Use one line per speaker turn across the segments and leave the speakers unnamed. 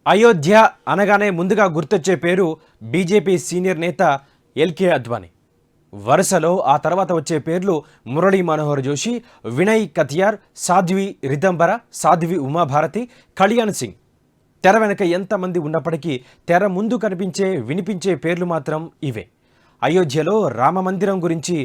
అయోధ్య అనగానే ముందుగా గుర్తొచ్చే పేరు బీజేపీ సీనియర్ నేత ఎల్కే అద్వానీ. వరుసలో ఆ తర్వాత వచ్చే పేర్లు మురళీ మనోహర్ జోషి, వినయ్ కతియార్, సాధ్వి రితంబర, సాధ్వి ఉమాభారతి, కళ్యాణ్ సింగ్. తెర వెనక ఎంతమంది ఉన్నప్పటికీ తెర ముందు కనిపించే వినిపించే పేర్లు మాత్రం ఇవే. అయోధ్యలో రామమందిరం గురించి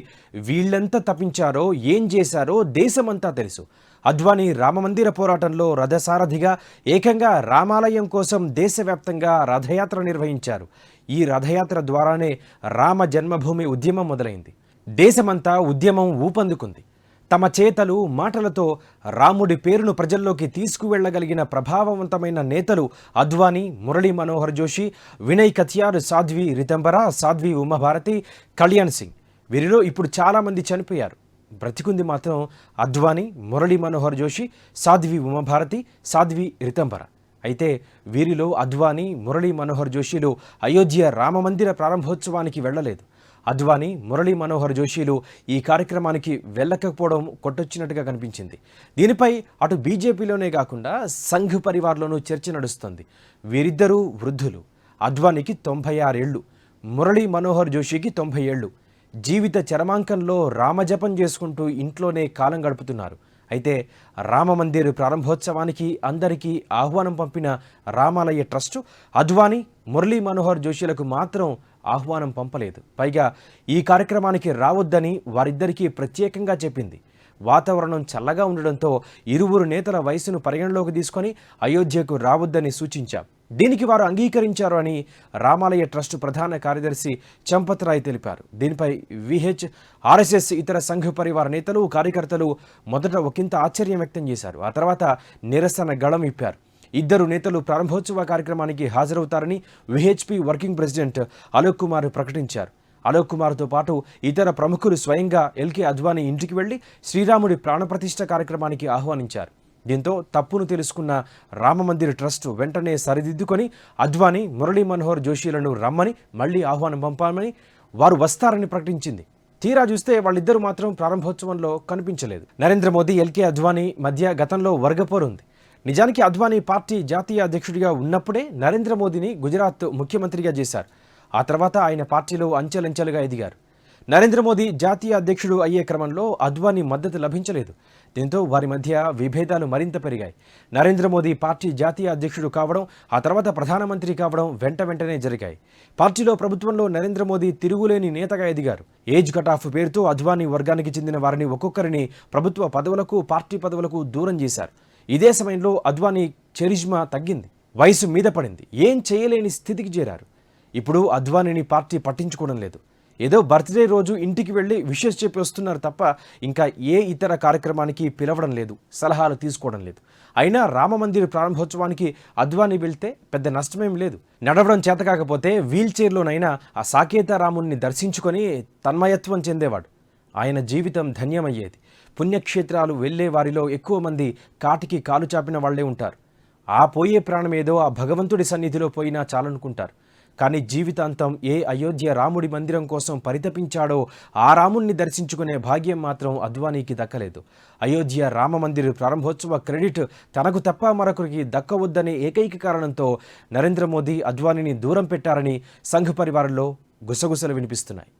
వీళ్ళెంత తప్పించారో ఏం చేశారో దేశమంతా తెలుసు. అద్వానీ రామమందిర పోరాటంలో రథసారథిగా ఏకంగా రామాలయం కోసం దేశవ్యాప్తంగా రథయాత్ర నిర్వహించారు. ఈ రథయాత్ర ద్వారానే రామ జన్మభూమి ఉద్యమం మొదలైంది. దేశమంతా ఉద్యమం ఊపందుకుంది. తమ చేతలు మాటలతో రాముడి పేరును ప్రజల్లోకి తీసుకువెళ్లగలిగిన ప్రభావవంతమైన నేతలు అద్వానీ, మురళీ మనోహర్ జోషి, వినయ్ కతియార్, సాధ్వి రితంబర, సాధ్వి ఉమాభారతి, కళ్యాణ్ సింగ్. వీరిలో ఇప్పుడు చాలామంది చనిపోయారు. బ్రతికుంది మాత్రం అద్వానీ, మురళీ మనోహర్ జోషి, సాధ్వి ఉమాభారతి, సాధ్వి రితంబర. అయితే వీరిలో అద్వానీ, మురళీ మనోహర్ జోషిలు అయోధ్య రామమందిర ప్రారంభోత్సవానికి వెళ్లలేదు. అద్వానీ, మురళీ మనోహర్ జోషిలు ఈ కార్యక్రమానికి వెళ్ళకపోవడం కొట్టొచ్చినట్టుగా కనిపించింది. దీనిపై అటు బీజేపీలోనే కాకుండా సంఘ్ పరివార్లోనూ చర్చ నడుస్తుంది. వీరిద్దరూ వృద్ధులు. అద్వానీకి 96 ఏళ్లు, మురళీ మనోహర్ జోషికి 90 ఏళ్లు. జీవిత చరమాంకంలో రామజపం చేసుకుంటూ ఇంట్లోనే కాలం గడుపుతున్నారు. అయితే రామమందిర్ ప్రారంభోత్సవానికి అందరికీ ఆహ్వానం పంపిన రామాలయ ట్రస్టు అద్వానీ, మురళీ మనోహర్ జోషిలకు మాత్రం ఆహ్వానం పంపలేదు. పైగా ఈ కార్యక్రమానికి రావద్దని వారిద్దరికీ ప్రత్యేకంగా చెప్పింది. వాతావరణం చల్లగా ఉండడంతో ఇరువురు నేతల వయసును పరిగణలోకి తీసుకొని అయోధ్యకు రావద్దని సూచించాం. దీనికి వారు అంగీకరించారు అని రామాలయ ట్రస్టు ప్రధాన కార్యదర్శి చంపత్ రాయ్ తెలిపారు. దీనిపై విహెచ్, ఆర్ఎస్ఎస్, ఇతర సంఘ పరివార నేతలు, కార్యకర్తలు మొదట ఒకంత ఆశ్చర్యం వ్యక్తం చేశారు. ఆ తర్వాత నిరసన గళం ఇప్పారు. ఇద్దరు నేతలు ప్రారంభోత్సవ కార్యక్రమానికి హాజరవుతారని VHP working president Alok Kumar ప్రకటించారు. అలోక్ కుమార్తో పాటు ఇతర ప్రముఖులు స్వయంగా ఎల్కే అద్వానీ ఇంటికి వెళ్లి శ్రీరాముడి ప్రాణప్రతిష్ఠ కార్యక్రమానికి ఆహ్వానించారు. దీంతో తప్పును తెలుసుకున్న రామమందిర్ ట్రస్ట్ వెంటనే సరిదిద్దుకొని అద్వానీ, మురళీ మనోహర్ జోషిలను రమ్మని మళ్లీ ఆహ్వానం పంపామని, వారు వస్తారని ప్రకటించింది. తీరా చూస్తే వాళ్ళిద్దరూ మాత్రం ప్రారంభోత్సవంలో కనిపించలేదు. నరేంద్ర మోదీ, ఎల్కే అద్వానీ మధ్య గతంలో వర్గపోరుంది. నిజానికి అద్వానీ పార్టీ జాతీయ అధ్యక్షుడిగా ఉన్నప్పుడే నరేంద్ర మోదీని గుజరాత్ ముఖ్యమంత్రిగా చేశారు. ఆ తర్వాత ఆయన పార్టీలో అంచెలంచెలుగా ఎదిగారు. నరేంద్ర మోదీ జాతీయ అధ్యక్షుడు అయ్యే క్రమంలో అద్వానీ మద్దతు లభించలేదు. దీంతో వారి మధ్య విభేదాలు మరింత పెరిగాయి. నరేంద్ర మోదీ పార్టీ జాతీయ అధ్యక్షుడు కావడం, ఆ తర్వాత ప్రధానమంత్రి కావడం వెంటనే జరిగాయి. పార్టీలో, ప్రభుత్వంలో నరేంద్ర మోదీ తిరుగులేని నేతగా ఎదిగారు. ఏజ్ కటాఫ్ పేరుతో అద్వానీ వర్గానికి చెందిన వారిని ఒక్కొక్కరిని ప్రభుత్వ పదవులకు, పార్టీ పదవులకు దూరం చేశారు. ఇదే సమయంలో అద్వానీ చరిష్మా తగ్గింది, వయసు మీద పడింది, ఏం చేయలేని స్థితికి చేరారు. ఇప్పుడు అద్వానీని పార్టీ పట్టించుకోవడం లేదు. ఏదో బర్త్డే రోజు ఇంటికి వెళ్ళి విషెస్ చెప్పి వస్తున్నారు తప్ప ఇంకా ఏ ఇతర కార్యక్రమానికి పిలవడం లేదు, సలహాలు తీసుకోవడం లేదు. అయినా రామమందిర్ ప్రారంభోత్సవానికి అద్వానీ వెళ్తే పెద్ద నష్టమేం లేదు. నడవడం చేతకాకపోతే వీల్ చైర్లోనైనా ఆ సాకేత రాముణ్ణి దర్శించుకొని తన్మయత్వం చెందేవాడు. ఆయన జీవితం ధన్యమయ్యేది. పుణ్యక్షేత్రాలు వెళ్లే వారిలో ఎక్కువ మంది కాటికి కాలు చాపిన వాళ్లే ఉంటారు. ఆ పోయే ప్రాణమేదో ఆ భగవంతుడి సన్నిధిలో పోయినా చాలనుకుంటారు. కానీ జీవితాంతం ఏ అయోధ్య రాముడి మందిరం కోసం పరితపించాడో ఆ రాముణ్ణి దర్శించుకునే భాగ్యం మాత్రం అద్వానీకి దక్కలేదు. అయోధ్య రామమందిర్ ప్రారంభోత్సవ క్రెడిట్ తనకు తప్ప మరొకరికి దక్కవద్దనే ఏకైక కారణంతో నరేంద్ర మోదీ అద్వానీని దూరం పెట్టారని సంఘ్ పరివారంలో గుసగుసలు వినిపిస్తున్నాయి.